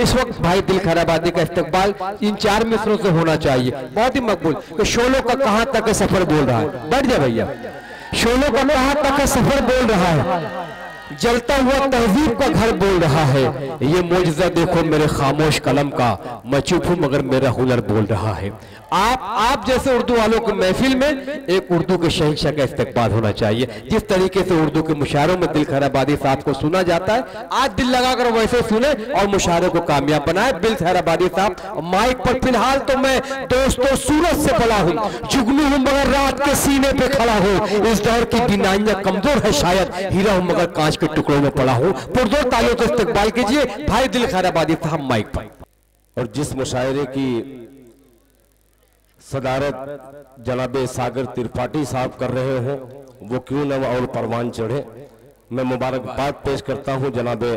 इस वक्त भाई दिल खैराबादी का इस्तकबाल इन 4 मिसरों से होना चाहिए, बहुत ही मकबूल। कि शोलों का कहां तक सफर बोल रहा है, बैठ जा भैया। शोलों का कहां तक सफर बोल रहा है, जलता हुआ तहजीब का घर बोल रहा है। ये मौजज़ा देखो मेरे खामोश कलम का, मैं चुप हूं मगर मेरा हुनर बोल रहा है। आप जैसे उर्दू वालों की महफिल में एक उर्दू के शहंशाह का इस्तकबाल होना चाहिए। जिस तरीके से उर्दू के मुशायरों में दिल खैराबादी साहब को सुना जाता है, आज दिल लगाकर वैसे सुने और मुशायरों को कामयाब बनाए दिल खैराबादी साहब। माइक पर फिलहाल तो मैं दोस्तों सूरज से बड़ा हूं, जुगनू हूं मगर रात के सीने पे खड़ा हूं। इस दौर की बिनाइयां कमजोर है शायद, हीरा हूं मगर कांच के टुकड़ों में पड़ा हूं। पुरजोर तालियों का इस्तकबाल कीजिए भाई दिल खैराबादी साहब माइक पर। और जिस मुशायरे की सदारत जनाबे सागर त्रिपाठी साहब कर रहे हो, वो क्यों न और परवान चढ़े। मैं मुबारकबाद पेश करता हूं जनाबे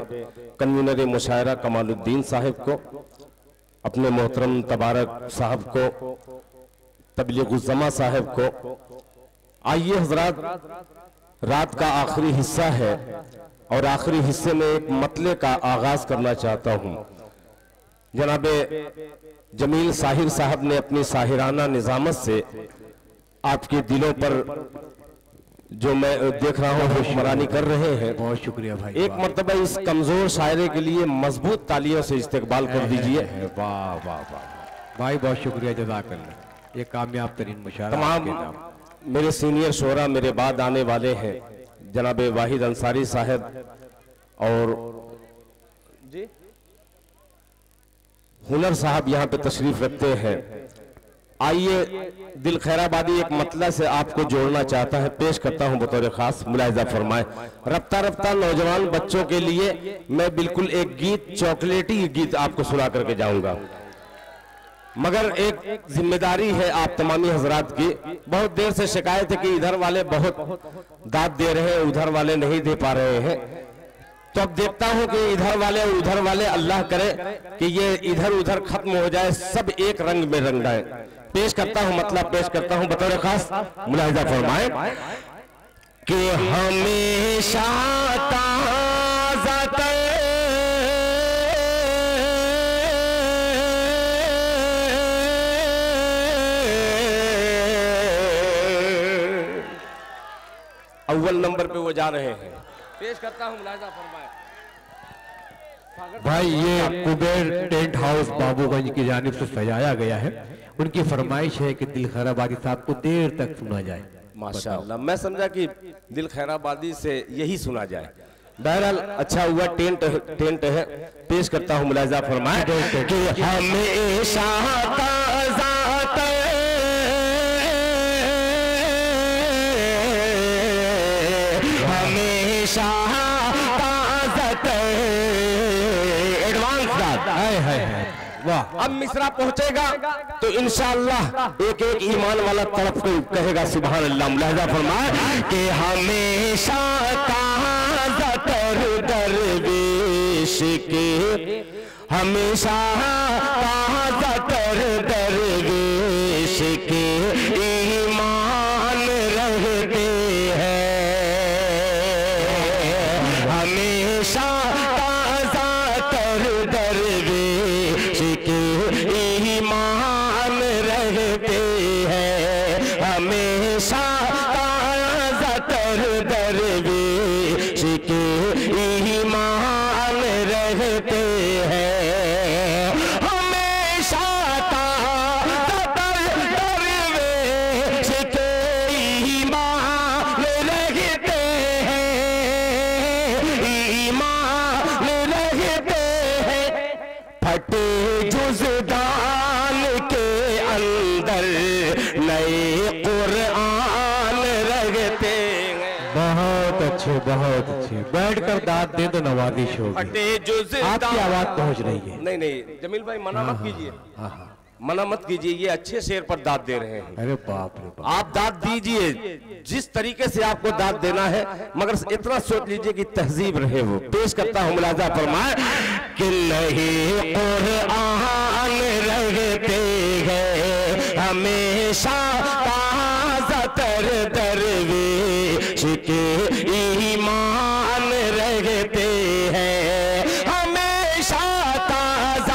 कन्वीनर मुशायरा कमालुद्दीन साहब को, अपने मोहतरम तबारक साहब को, तबलीगुज़्ज़मा साहब को। आइए हजरात, रात का आखिरी हिस्सा है और आखिरी हिस्से में एक मतले का आगाज करना चाहता हूं। जनाबे जमील साहिर साहब ने अपनी साहिराना निजामत से आपके दिलों पर जो मैं देख रहा हूं हुक्मरानी कर रहे हैं। बहुत शुक्रिया भाई। एक मर्तबा इस कमजोर शायरे के लिए मजबूत तालियों से इस्तकबाल कर दीजिए। वाह वाह वाह भाई, बहुत शुक्रिया, जज़ाकल्लाह। ये कामयाब तरीन मुशायरा। तमाम मेरे सीनियर शोरा मेरे बाद आने वाले हैं, जनाबे वाहिद अंसारी साहब और जी हुनर साहब यहाँ पे तशरीफ रखते हैं। आइए, दिल खैराबादी एक मतला से आपको जोड़ना चाहता है, पेश करता हूं बतौर खास, मुलाहिजा फरमाए। रफ्ता रफ्ता नौजवान बच्चों के लिए मैं बिल्कुल एक गीत, चॉकलेटी गीत आपको सुना करके जाऊंगा, मगर एक जिम्मेदारी है आप तमामी हजरात की। बहुत देर से शिकायत है कि इधर वाले बहुत दाद दे रहे हैं, उधर वाले नहीं दे पा रहे हैं। तो अब देखता हूं कि इधर वाले और उधर वाले, अल्लाह करे कि ये इधर उधर खत्म हो जाए, सब एक रंग में रंग जाए। पेश करता हूं, मतलब पेश करता हूं बतौर खास, मुलाहिजा फरमाए कि हमेशा ताज़ा अव्वल नंबर पे वो जा रहे हैं। पेश करता हूं, मुलाहिजा फरमाए भाई। ये कुबेर टेंट हाउस बाबूगंज की जानिब से सजाया गया है। उनकी फरमाइश है कि दिल खैराबादी साहब को देर तक सुना जाए। माशाअल्लाह, मैं समझा कि दिल खैराबादी से यही सुना जाए। बहरहाल अच्छा हुआ, टेंट है। पेश करता हूं, मुलाहिजा फरमाए कि हमेशा अब मिसरा पहुंचेगा तो इंशाअल्लाह एक एक ईमान वाला तड़प को कहेगा सुभान अल्लाह। मुलाहिजा फरमाए कि हमेशा ताज़ा तर दरवेश के, हमेशा ताज़ा तर दरवेश के ईमान रहते हैं। हमेशा ताज़ा तर दरवेश के ईमान रहते हैं। हमेशा ताज़ा तर दरवेश के ईमान रहते हैं। हमेशा ताज़ा तर दरवेश के ईमान रहते हैं। ईमान रहते हैं। फटे जुज़दान के अंदर नए कुरान रहते हैं। बहुत अच्छे, बहुत अच्छे। बैठकर दाद दे तो नवाजिश होगी। फटे जुज़दान, आपकी आवाज पहुंच रही है। नहीं नहीं जमील भाई, मना मत कीजिए, मना मत कीजिए, ये अच्छे शेर पर दाद दे रहे हैं। अरे बाप रे बाप, आप दाद दीजिए जिस तरीके से आपको दाद देना है, मगर इतना सोच लीजिए कि तहजीब रहे। वो पेश करता हूं, मुलाहिजा फरमाए कि नहीं कुरान रहते हैं। हमेशा ताज़ा तर दरवेश के ईमान रहते हैं। हमेशा ताज़ा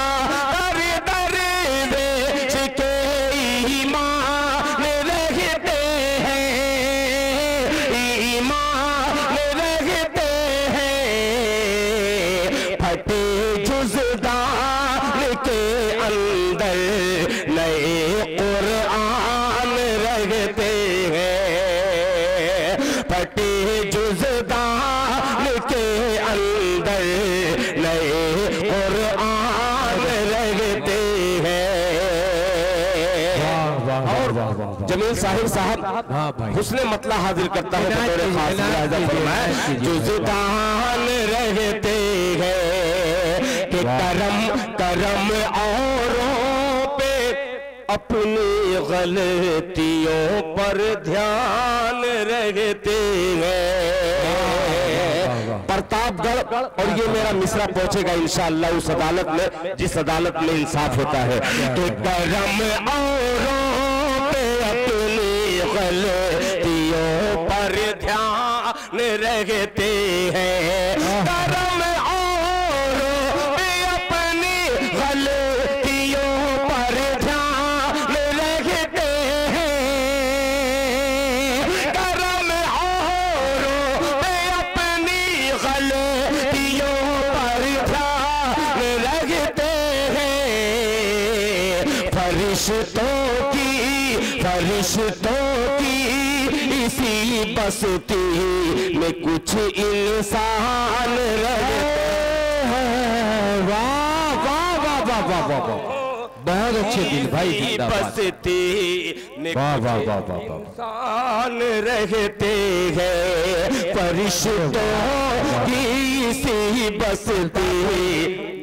वाह वाह वाह। जमील साहिब साहब हाँ भाई, हुस्ने मतला हाजिर करता है बतौर खास मुलाहिजा फरमाए। जुज़दान रहते हैं कि करम करम औरों पे अपनी गलतियों पर ध्यान रहते हैं। प्रतापगढ़, और ये मेरा मिसरा पहुंचेगा इंशाअल्लाह उस अदालत में जिस अदालत में इंसाफ होता है कि करम औरों पे अपनी गलतियों पर ध्यान रहते हैं। करम औरों पे अपनी गलतियों पर ध्यान रहते हैं। करम औरों पे अपनी गलतियों पर ध्यान रहते हैं। फरिश्तों की इसी बस्ती में कुछ इंसान रहते हैं। वाह वाह वाह वाह वाह वाह वाह, बहुत अच्छे दिल भाई, जिंदाबाद। बस्ती में वाह वाह कुछ वाह वाह वाह। इंसान रहते हैं। फरिश्तों की सी बस्ती।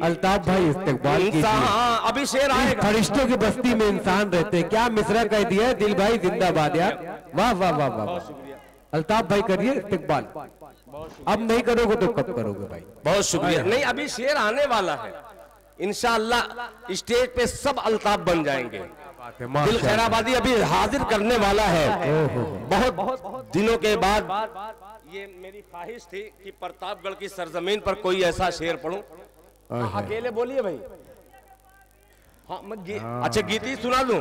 अल्ताफ भाई इस्तकबाल कीजिए। अभी शेर आएगा। फरिश्तों की बस्ती में इंसान रहते हैं, क्या मिसरा कह दिया है दिल भाई, जिंदाबाद यार, वाह वाह वाह वाह। अल्ताफ भाई करिए इस्तकबाल, अब नहीं करोगे तो कब करोगे भाई? बहुत शुक्रिया। नहीं, अभी शेर आने वाला है इंशाअल्लाह, स्टेज पे सब अल्ताफ बन जाएंगे। दिल खैराबादी अभी हाजिर करने वाला है। बहुत दिनों के बाद ये मेरी ख्वाहिश थी कि प्रतापगढ़ की सरजमीन पर कोई ऐसा शेर पढ़ूं। अकेले बोलिए भाई। हाँ, अच्छा गीत ही सुना दूं?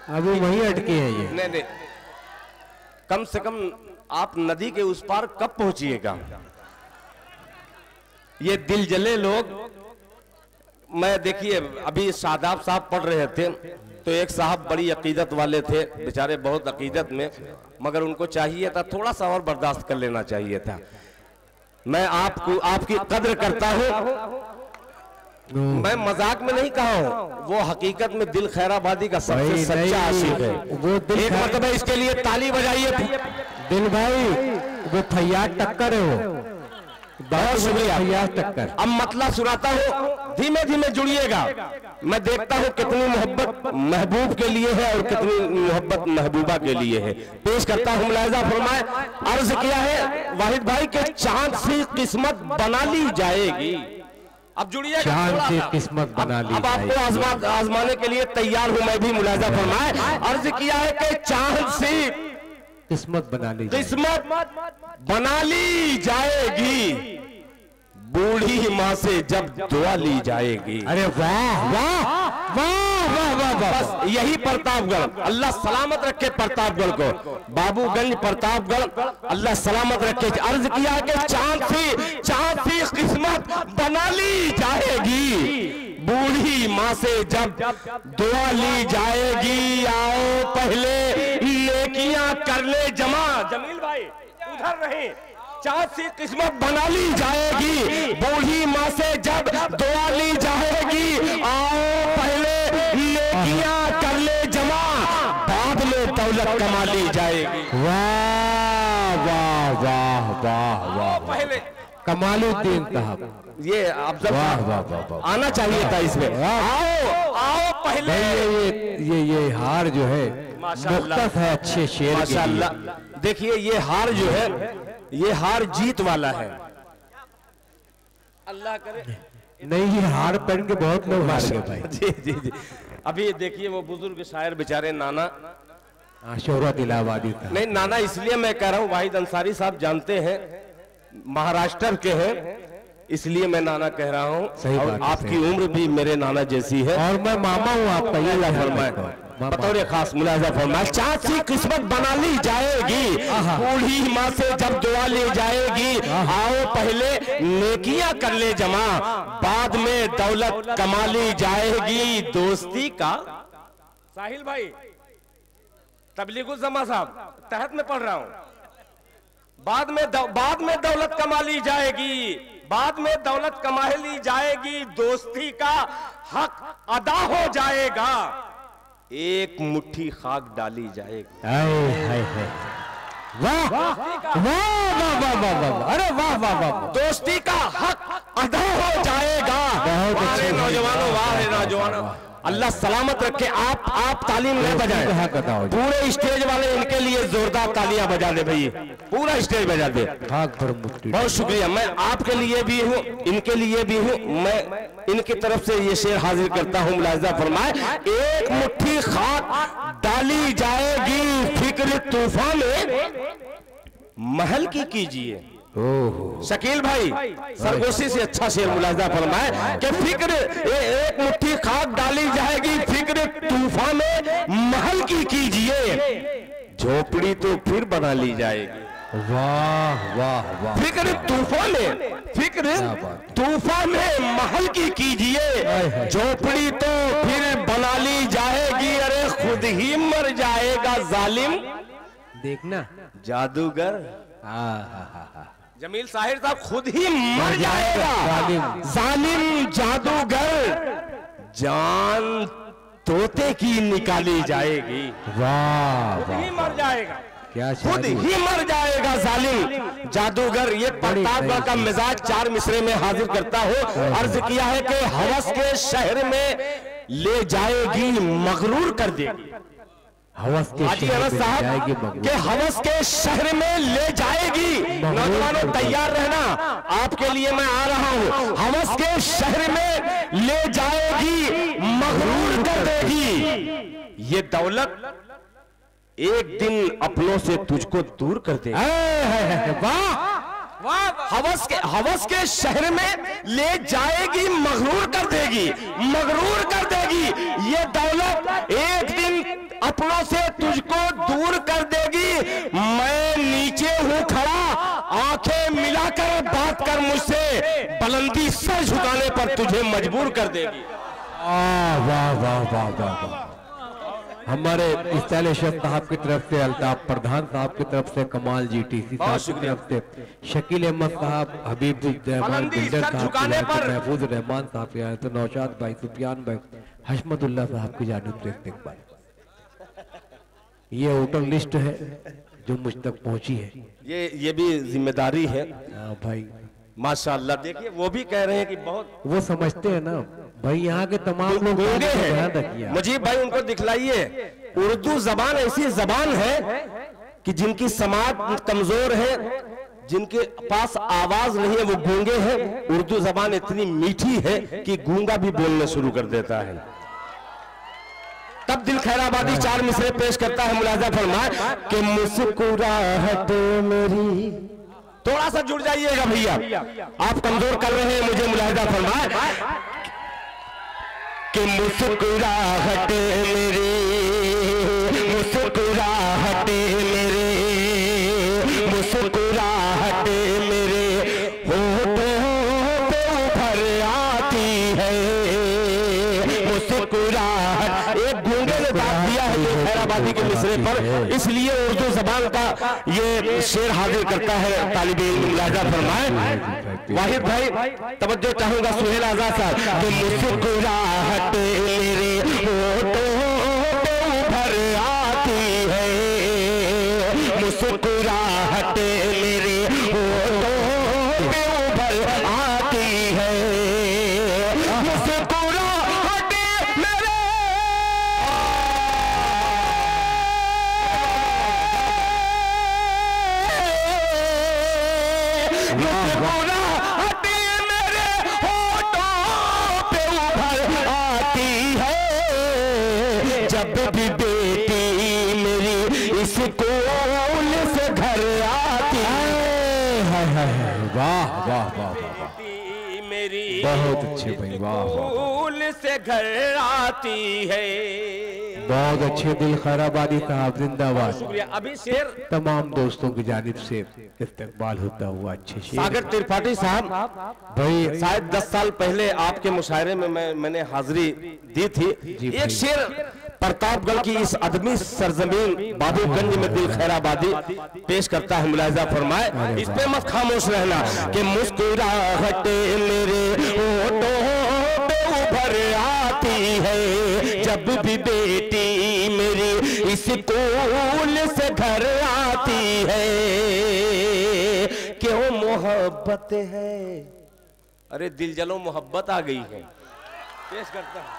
अभी वही अटके हैं ये। नहीं, कम से कम आप नदी के उस पार कब पहुंचिएगा? ये दिल जले लोग, मैं देखिए अभी शादाब साहब पढ़ रहे थे तो एक साहब बड़ी अकीदत वाले थे, बेचारे बहुत अकीदत में, मगर उनको चाहिए था थोड़ा सा और बर्दाश्त कर लेना चाहिए था। मैं आपको आपकी कद्र करता हूं, मैं मजाक में नहीं कहा हूं, वो हकीकत में दिल खैराबादी का सबसे सच्चा आशिक है। वो एक मतलब इसके लिए ताली बजाइए दिल भाई, वो फैयाद टक्कर है वो, बहुत शुक्रिया फैयाद टक्कर। अब मतलब सुनाता हूँ, धीमे धीमे जुड़िएगा। मैं देखता हूँ कितनी मोहब्बत महबूब के लिए है और कितनी मोहब्बत महबूबा के लिए है। पेश करता हूँ, मुलाहिजा फरमाए। अर्ज किया है वाहिद भाई के चांद से किस्मत बना ली जाएगी। अब जुड़िएगा, चांद से किस्मत बना ली अब आपको आजमाने के लिए तैयार हूँ मैं भी। मुलाहिजा फरमाए। अर्ज किया है कि चांद से किस्मत बना ली जाएगी, बूढ़ी माँ से जब दुआ ली जाएगी। अरे वाह वाह वाह वाह वाह वाह। बस यही प्रतापगढ़, अल्लाह सलामत रखे प्रतापगढ़ को, बाबूगंज प्रतापगढ़ अल्लाह सलामत रखे। अर्ज किया कि चांद सी किस्मत बना ली जाएगी, बूढ़ी माँ से जब दुआ ली जाएगी। आओ पहले नेकियां कर ले जमा। जमील भाई उधर नहीं, चांद सी किस्मत बना ली जाएगी, बूढ़ी माँ से जब दुआ ली जाएगी। आओ पहले नेकियां कर ले जमा, बाद में दौलत कमा ली जाएगी। वाह वाह वाह वाह वाह। पहले कमालुद्दीन साहब, ये अफजल वाह वाह वाह वाह, आना चाहिए था इसमें। आओ पहले। ये हार जो है मुख्तस है अच्छे शेर के लिए। माशाअल्लाह। देखिए ये हार जो है, ये हार जीत वाला है। अल्लाह करे नहीं, ये हार पहन के बहुत लोग हार गए भाई। जी जी जी। अभी देखिए वो बुजुर्ग शायर बेचारे नाना शोहरत इलाहाबादी था। नहीं, नाना इसलिए मैं कह रहा हूँ, वाहिद अंसारी साहब जानते हैं महाराष्ट्र के हैं, इसलिए मैं नाना कह रहा हूँ। और आपकी उम्र भी मेरे नाना जैसी है और मैं मामा हूँ आपका, ये फरमाए बतौर खास मुलाहिजा फरमाए। चांद सी किस्मत बना ली जाएगी, बूढ़ी माँ से जब दुआ ली जाएगी। आओ पहले नेकियां कर ले जमा, बाद में दौलत कमा ली जाएगी। दोस्ती का साहिल भाई, तबलीगुल जमा साहब तहत में पढ़ रहा हूँ। बाद में दौलत कमा ली जाएगी, बाद में दौलत कमा ली जाएगी। दोस्ती का हक अदा हो जाएगा, एक मुट्ठी खाक डाली जाएगी। वाह वाह वाह वाह वाह वाह, अरे वाह वाह वाह, दोस्ती का हक अदा हो जाएगा। हमारे नौजवानों, वाह नौजवानों, अल्लाह सलामत रखे। आप तालीम नहीं बजाए, पूरे स्टेज वाले इनके लिए जोरदार तालियां बजा दे भैया, पूरा स्टेज बजा दे। बहुत शुक्रिया, मैं आपके लिए भी हूँ, इनके लिए भी हूँ। मैं इनकी तरफ से ये शेर हाजिर करता हूँ, मुलाहिजा फरमाए। एक मुट्ठी खाक डाली जाएगी फिक्र तूफान में महल की कीजिए। शकील भाई सरगोशी से अच्छा शेर मुलाहिजा फरमाए कि फिक्र एक मुट्ठी खाक डाली जाएगी फिक्र तूफान में महल की कीजिए, झोपड़ी तो फिर बना ली जाएगी। वाह वाह वाह, फिक्र तूफान में, फिक्र तूफान में महल की कीजिए, झोपड़ी तो फिर बना ली जाएगी। अरे खुद ही मर जाएगा जालिम, देखना जादूगर। जमील साहिर साहब, खुद ही मर जाएगा जालिम जादूगर, जान तोते की निकाली जाएगी। वाह खुद ही मर जाएगा, क्या खुद ही मर जाएगा जालिम जादूगर। ये प्रतापगढ़ का मिजाज चार मिसरे में हाजिर करता हो। अर्ज किया है कि हवस के शहर में ले जाएगी मगरूर कर देगी। हवस के साहब के हवस के शहर में ले जाएगी। नौजवानों तैयार रहना, आपके लिए मैं आ रहा हूँ। हवस के शहर में ले जाएगी मगरूर कर देगी। ये दौलत एक दिन अपनों से तुझको दूर कर देगी। वाह, हवस के शहर में ले जाएगी मगरूर कर देगी, मगरूर कर देगी। ये दौलत एक दिन अपनों से तुझको दूर कर देगी। मैं नीचे हूं खड़ा, आंखें मिलाकर बात कर मुझसे, बुलंदी सर झुकाने पर तुझे मजबूर कर देगी। वाह वाह वाह वाह वाह। हमारे इस्तालेशफ साहब की तरफ से, अल्ताफ प्रधान साहब की तरफ से, कमाल जीटीसी साहब की तरफ से, शकील अहमद साहब, हबीब रहमान बिल्डर साहब, महफूज रहमान साहब के, तो नौशाद भाई, सुफियान भाई, हशमतुल्लाह साहब की जानिब से इस्तकबाल। ये होटल लिस्ट है जो मुझ तक पहुंची है, ये भी जिम्मेदारी है भाई। माशाअल्लाह, देखिए वो भी कह रहे हैं कि बहुत, वो समझते हैं ना भाई, यहाँ के तमाम लोग गूंगे हैं। मुजीब भाई उनको दिखलाइए, उर्दू जबान ऐसी जबान है कि जिनकी समाज कमजोर है, जिनके पास आवाज नहीं है, वो गूंगे हैं। उर्दू जबान इतनी मीठी है कि गूंगा भी बोलना शुरू कर देता है। तब दिल खैराबादी चार मिसरे पेश करता है, मुलाहिजा फरमाए कि मुस्कुराहट मेरी, थोड़ा सा जुड़ जाइएगा भैया, आप कमजोर कर रहे हैं मुझे। मुलाहिजा फरमाए कि मुस्कुराहट मेरी, मुस्कुराहट मेरे, मुस्कुराहट मेरे होठों पे उभर आती है। मुस्कुराहट, एक गूंगे ने बात दिया है जो खैराबादी के मिसरे पर, इसलिए उर्दू जबान का ये शेर हाजिर करता है तालिब इल्म। मुलाहिजा फरमाए वाहिद भाई, तवज्जो चाहूंगा सुहेल आजाद साहब। तो मुस्कुराहट मेरे होठों पे उभर आती है, मुस्कुराहट मेरे होठों पे उभर आती है, मुस्कुराहट मेरे, मुस्कुराहट मेरे होठों पे उभर आती है। जब भी बेटी मेरी स्कूल से घर आती है। वाह वाह वाह, मेरी बहुत अच्छे भाई, वाह स्कूल से घर आती है। बहुत अच्छे, दिल खैराबादी साहब जिंदाबाद। अभी शेर तमाम दोस्तों की जानिब से इस्तकबाल होता हुआ अच्छे शेर। सागर त्रिपाठी साहब भाई, शायद 10 साल पहले आपके मुशायरे में मैंने हाजिरी दी थी। एक शेर प्रतापगढ़ की इस अदमी सरजमीन बाबूगंज में दिल खैराबादी पेश करता है, मुलाहिजा फरमाए। इस पे मत खामोश रहना कि मुस्कुराहट मेरे होठों पे उभर आती है। जब भी बेटी मेरी स्कूल से घर आती है, क्यों मोहब्बत है। अरे दिल जलो मोहब्बत आ गई है, पेश करता हूं।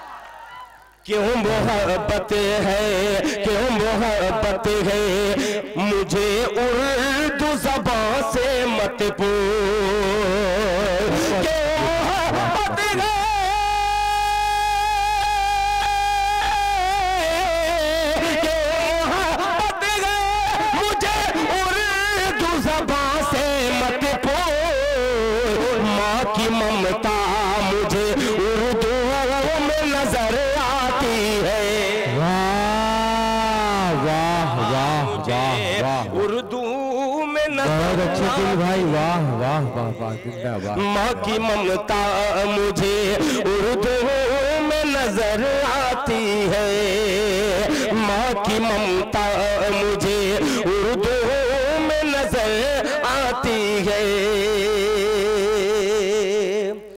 क्यों मोहब्बत है, क्यों मोहब्बत है, मुझे उर्दू ज़बान से मत पूछ। क्यों मोहब्बत है, क्यों मोहब्बत है, मुझे उर्दू ज़बान से मत पूछ। माँ की ममता मुझे उर्दू में नजर आती है। वाह वाह वाह वाह वाह, उर्दू में बहुत नजर अच्छे दिल भाई, वाह वाह वाह वाह, जिंदाबाद। माँ की ममता मुझे उर्दू में नजर आती है। माँ की ममता मुझे उर्दू में नजर आती है।